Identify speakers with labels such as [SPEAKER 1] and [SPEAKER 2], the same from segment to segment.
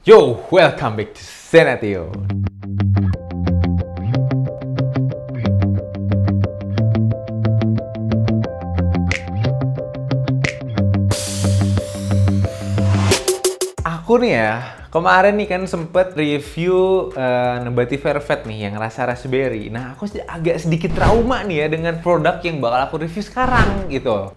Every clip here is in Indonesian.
[SPEAKER 1] Yo, welcome back to Senatio. Aku nih ya, kemarin nih kan sempet review Nabati Velvet nih yang rasa raspberry. Nah, aku agak sedikit trauma nih ya dengan produk yang bakal aku review sekarang gitu.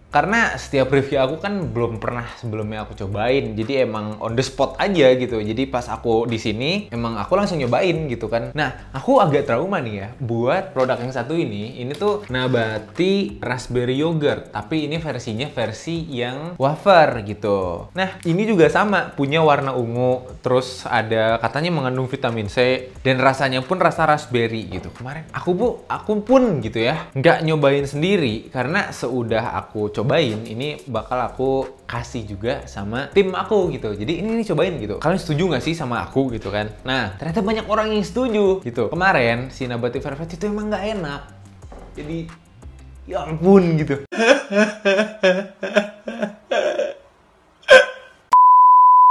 [SPEAKER 1] Karena setiap review aku kan belum pernah sebelumnya aku cobain, jadi emang on the spot aja gitu. Jadi pas aku di sini, emang aku langsung nyobain gitu kan. Nah, aku agak trauma nih ya buat produk yang satu ini. Ini tuh Nabati Raspberry Yogurt, tapi ini versinya versi yang wafer gitu. Nah, ini juga sama, punya warna ungu, terus ada katanya mengandung vitamin C dan rasanya pun rasa raspberry gitu. Kemarin aku pun gitu ya, nggak nyobain sendiri karena seudah aku cobain, ini bakal aku kasih juga sama tim aku gitu. Jadi ini cobain gitu. Kalian setuju nggak sih sama aku gitu kan? Nah, ternyata banyak orang yang setuju gitu. Kemarin si Nabati Velvet itu emang nggak enak. Jadi ya ampun gitu.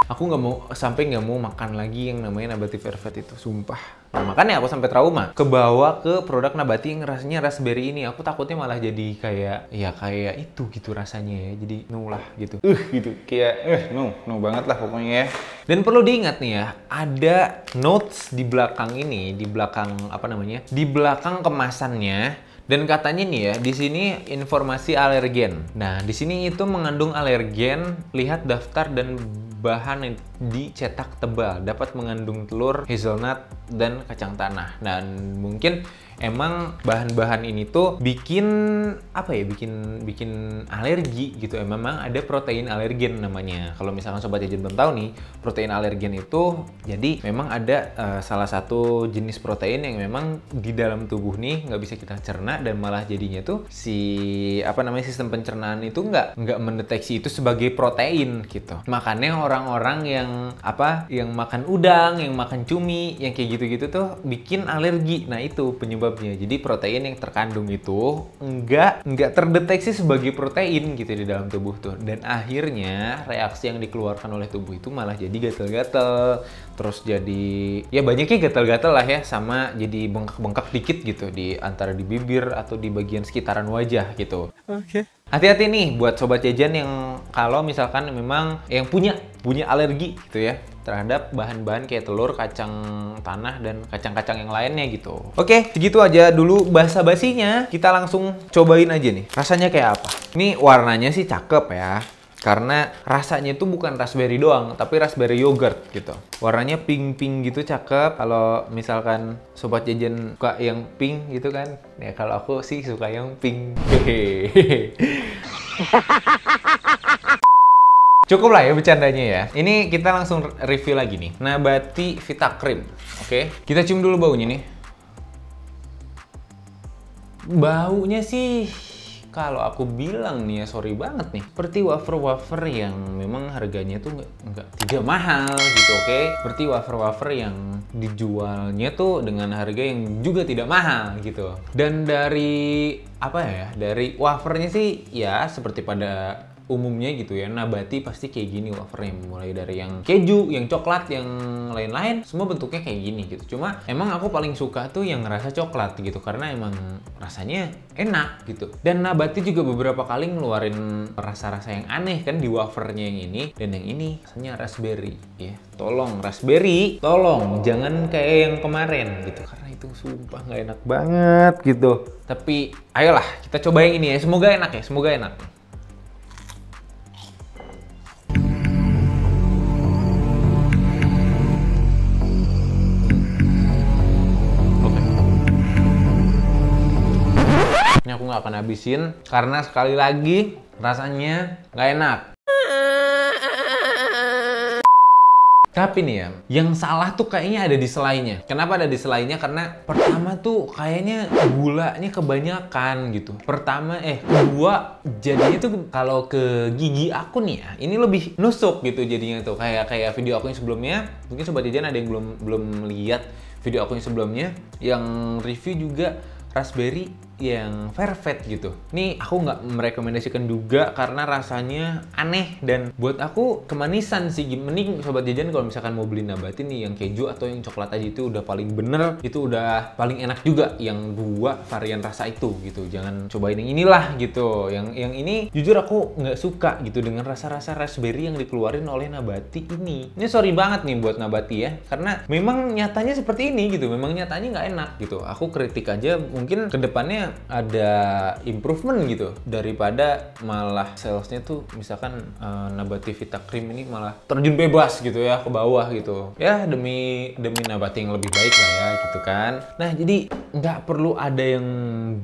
[SPEAKER 1] Aku nggak mau makan lagi yang namanya Nabati Velvet itu, sumpah. Nah, makanya aku sampai trauma kebawa ke produk Nabati yang rasanya raspberry ini. Aku takutnya malah jadi kayak itu gitu rasanya ya. Jadi nulah gitu. Gitu. Kayak no banget lah pokoknya ya. Dan perlu diingat nih ya, ada notes di belakang ini, di belakang apa namanya? Di belakang kemasannya. Dan katanya nih ya, di sini informasi alergen. Nah, di sini itu mengandung alergen. Lihat daftar dan bahan yang dicetak tebal, dapat mengandung telur, hazelnut, dan kacang tanah. Dan mungkin emang bahan-bahan ini tuh bikin apa ya? Bikin alergi gitu. Memang ada protein alergen namanya. Kalau misalkan sobat jajan belum tahu nih, protein alergen itu jadi memang ada salah satu jenis protein yang memang di dalam tubuh nih nggak bisa kita cerna dan malah jadinya tuh sistem pencernaan itu nggak mendeteksi itu sebagai protein gitu. Makanya orang-orang yang makan udang, yang makan cumi, yang kayak gitu-gitu tuh bikin alergi. Nah, itu penyebabnya. Jadi protein yang terkandung itu nggak terdeteksi sebagai protein gitu di dalam tubuh tuh. Dan akhirnya reaksi yang dikeluarkan oleh tubuh itu malah jadi gatel-gatel. Terus jadi ya banyaknya gatel-gatel lah ya, sama jadi bengkak-bengkak dikit gitu di antara di bibir atau di bagian sekitaran wajah gitu. Oke. Hati-hati nih buat sobat jajan yang kalau misalkan memang yang punya alergi gitu ya terhadap bahan-bahan kayak telur, kacang tanah, dan kacang-kacang yang lainnya gitu. Oke, segitu aja dulu basa-basinya. Kita langsung cobain aja nih. Rasanya kayak apa? Ini warnanya sih cakep ya. Karena rasanya itu bukan raspberry doang, tapi raspberry yogurt gitu. Warnanya pink-pink gitu, cakep. Kalau misalkan sobat jajan suka yang pink gitu kan, ya kalau aku sih suka yang pink. Hehehe. Cukup lah ya bercandanya ya. Ini kita langsung review lagi nih. Nabati Vita Cream. Oke, kita cium dulu baunya nih. Baunya sih kalau aku bilang nih ya, sorry banget nih, seperti wafer-wafer yang memang harganya tuh tidak mahal gitu, oke? Seperti wafer-wafer yang dijualnya tuh dengan harga yang juga tidak mahal gitu. Dan dari dari wafernya sih ya seperti pada umumnya gitu ya, Nabati pasti kayak gini wafernya, mulai dari yang keju, yang coklat, yang lain-lain, semua bentuknya kayak gini gitu. Cuma emang aku paling suka tuh yang rasa coklat gitu, karena emang rasanya enak gitu. Dan Nabati juga beberapa kali ngeluarin rasa-rasa yang aneh kan di wafernya yang ini, dan yang ini rasanya raspberry ya. Tolong raspberry, tolong jangan kayak yang kemarin gitu, karena itu sumpah nggak enak banget gitu. Tapi ayolah kita coba yang ini ya, semoga enak ya, semoga enak. Ini aku nggak akan habisin karena sekali lagi rasanya nggak enak. Tapi nih ya, yang salah tuh kayaknya ada di selainya. Kenapa ada di selainya? Karena pertama tuh kayaknya gulanya kebanyakan gitu. Kedua jadinya tuh kalau ke gigi aku nih ya, ini lebih nusuk gitu jadinya tuh. Kayak video aku yang sebelumnya. Mungkin sobat jajan ada yang belum lihat video aku yang sebelumnya, yang review juga raspberry yang Velvet gitu. Nih aku nggak merekomendasikan juga karena rasanya aneh dan buat aku kemanisan sih. Mending sobat jajan kalau misalkan mau beli nabati nih yang keju atau yang coklat aja itu udah paling bener, itu udah paling enak juga yang 2 varian rasa itu gitu. Jangan cobain yang inilah gitu. Yang ini jujur aku nggak suka gitu dengan rasa-rasa raspberry yang dikeluarin oleh nabati ini. Ini sorry banget nih buat nabati ya, karena memang nyatanya seperti ini gitu. Memang nyatanya nggak enak gitu. Aku kritik aja, mungkin kedepannya ada improvement gitu daripada malah salesnya tuh misalkan nabati Vita Cream ini malah terjun bebas gitu ya ke bawah gitu ya, demi nabati yang lebih baik lah ya gitu kan. Nah jadi nggak perlu ada yang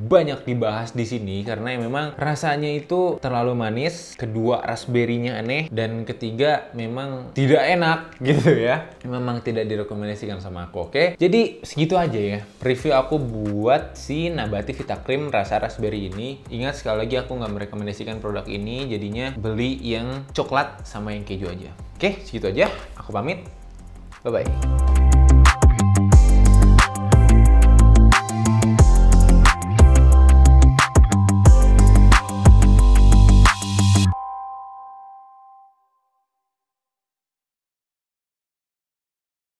[SPEAKER 1] banyak dibahas di sini karena memang rasanya itu terlalu manis, kedua raspberry-nya aneh, dan ketiga memang tidak enak gitu ya. Memang tidak direkomendasikan sama aku. Oke, jadi segitu aja ya review aku buat si nabati Vita Cream rasa raspberry ini. Ingat sekali lagi aku nggak merekomendasikan produk ini, jadinya beli yang coklat sama yang keju aja. Oke, segitu aja. Aku pamit. Bye-bye.